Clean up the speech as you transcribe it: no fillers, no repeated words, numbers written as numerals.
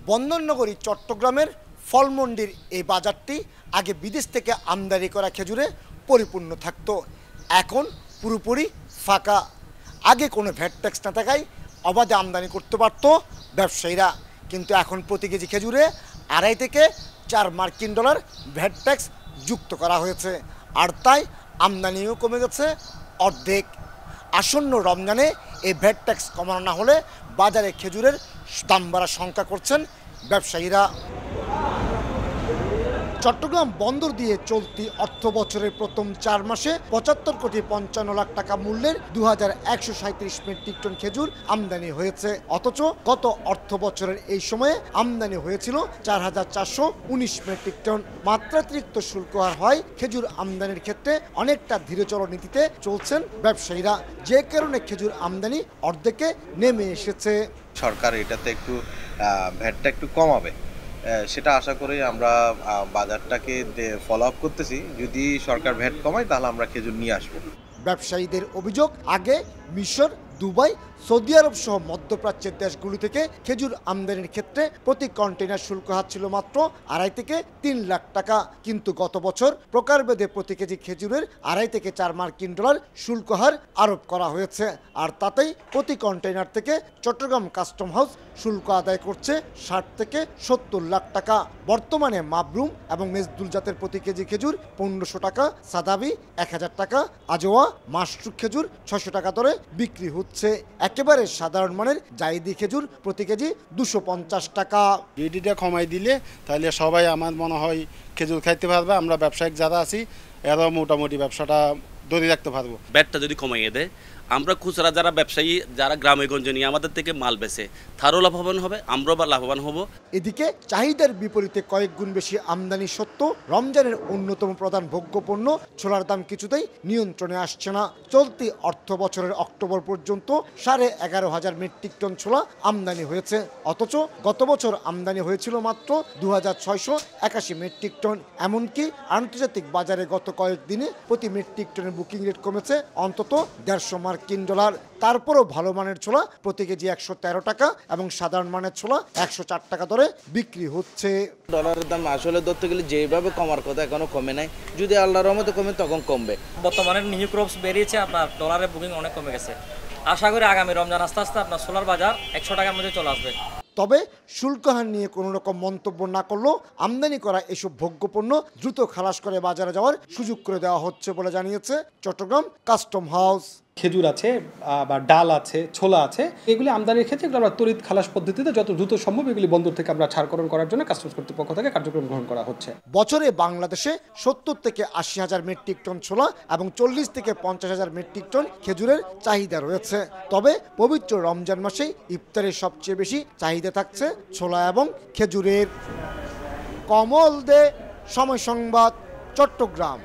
বন্দরনগরী চট্টগ্রামের ফলমন্ডির এই বাজারটি আগে বিদেশ থেকে আমদানি করা খেজুরে পরিপূর্ণ থাকতো, এখন পুরোপুরি ফাঁকা। আগে কোনো ভ্যাট ট্যাক্স না থাকায় অবাধে আমদানি করতে পারতো ব্যবসায়ীরা, কিন্তু এখন প্রতি কেজি খেজুরে 2.5 থেকে 4 মার্কিন ডলার ভ্যাট ট্যাক্স যুক্ত করা হয়েছে, আর তাই আমদানিও কমে গেছে অর্ধেক। আসন্ন রমজানে এই ভ্যাট ট্যাক্স কমানো না হলে বাজারে খেজুরের দাম বাড়ার শঙ্কা করছেন ব্যবসায়ীরা। চট্টগ্রাম বন্দর দিয়ে চলতি অর্থ বছরের প্রথম 4 মাসে 75 কোটি 55 লাখ টাকা মূল্যের 2137 মেট্রিক টন খেজুর আমদানি হয়েছে, অথচ গত অর্থ বছরের এই সময়ে আমদানি হয়েছিল 4419 মেট্রিক টন। মাত্রাতিরিক্ত শুল্ক হার হয় খেজুর আমদানির ক্ষেত্রে অনেকটা ধীরচল নীতিতে চলছেন ব্যবসায়ীরা, যে কারণে খেজুর আমদানি অর্ধেকে নেমে এসেছে। সরকার এটাতে একটু ভ্যাটটা একটু কমাবে, সেটা আশা করি আমরা বাজারটাকে ফলো আপ করতেছি। যদি সরকার ভ্যাট কমায় তাহলে আমরা খেজুর নিয়ে আসবো। ব্যবসায়ীদের অভিযোগ, আগে মিশর, দুবাই, সৌদি আরব সহ মধ্যপ্রাচ্যের দেশগুলি থেকে খেজুর আমদানির ক্ষেত্রে প্রতি কন্টেইনার শুল্ক হার ছিল মাত্র 2.5 থেকে 3 লাখ টাকা, কিন্তু গত বছর প্রকারভেদে প্রতি কেজি খেজুরের 2.5 থেকে 4 মার্কিন ডলার শুল্ক হার আরোপ করা হয়েছে, আর তাতেই প্রতি কন্টেইনার থেকে চট্টগ্রাম কাস্টম হাউস শুল্ক আদায় করছে 60 থেকে 70 লাখ টাকা। বর্তমানে মাবরুম এবং মেজদুল জাতের প্রতি কেজি খেজুর 1500 টাকা, সাদাবি 1000 টাকা, আজোয়া মাশরুক খেজুর 600 টাকা দরে বিক্রি হচ্ছে। একেবারে সাধারণ মানের জাইদি খেজুর প্রতি কেজি 250 টাকা। ডিডিটা কমাই দিলে তাহলে সবাই আমার মনে হয় খেজুর খাইতে পারবে। আমরা ব্যবসায়িক যারা আছি এরাও মোটামুটি ব্যবসাটা ধরে রাখতে পারবো। ব্যাটটা যদি কমাইয়ে দেয়, আমরা খুচরা যারা ব্যবসায়ী যারা গ্রামে গঞ্জে নিয়ে আমাদের থেকে মাল বেচে তারও লাভবান হবে, আমরাও লাভবান হব। এদিকে চাহিদার বিপরীতে কয়েক গুণ বেশি আমদানি সত্ত্বেও রমজানের অন্যতম প্রধান ভোগ্যপণ্য ছোলার দাম কিছুতেই নিয়ন্ত্রণে আসছে না। চলতি অর্থ বছরের অক্টোবর পর্যন্ত 11,500 মেট্রিক টন ছোলা আমদানি হয়েছে, অথচ গত বছর আমদানি হয়েছিল মাত্র 2681 মেট্রিক টন। এমনকি আন্তর্জাতিক বাজারে গত কয়েকদিনে প্রতি মেট্রিক টনের বুকিং রেট কমেছে অন্তত 150 মার্কিন ডলার। তারপরও ভালো মানের ছোলা প্রতি কেজি 113 টাকা এবং সাধারণ মানের ছোলা 104 টাকা দরে বিক্রি হচ্ছে। ডলারের দাম আসলে ধরতে গেলে যেভাবে কমার কথা এখনো কমে নাই, যদি আল্লাহর রহমতে কমে তখন কমবে। বর্তমানে নিউ ক্রপস বেরিয়েছে, আপনার ডলারের বুকিং অনেক কমে গেছে। আশা করি আগামী রমজান আস্তে আস্তে আপনার সোলার বাজার 100 টাকার মধ্যে চলে আসবে। তবে শুল্ক হার নিয়ে কোনো রকম মন্তব্য না করলেও আমদানি করা এসব ভোগ্যপণ্য দ্রুত খালাস করে বাজারে যাওয়ার সুযোগ করে দেওয়া হচ্ছে বলে জানিয়েছে চট্টগ্রাম কাস্টম হাউস। খেজুর আছে বা ডাল আছে, ছোলা আছে, এগুলি আমদানির ক্ষেত্রে এগুলো আমরা তড়িৎ খালাস পদ্ধতিতে যত দ্রুত সম্ভব এগুলি বন্দর থেকে আমরা ছাড়করণ করার জন্য কাস্টমস কর্তৃপক্ষ থেকে কার্যক্রম গ্রহণ করা হচ্ছে। বছরে বাংলাদেশে 70 থেকে 80,000 মেট্রিক টন ছোলা এবং 40 থেকে 50,000 মেট্রিক টন খেজুরের চাহিদা রয়েছে। তবে পবিত্র রমজান মাসেই ইফতারের সবচেয়ে বেশি চাহিদা থাকছে ছোলা এবং খেজুরের। কমল দে, সময় সংবাদ, চট্টগ্রাম।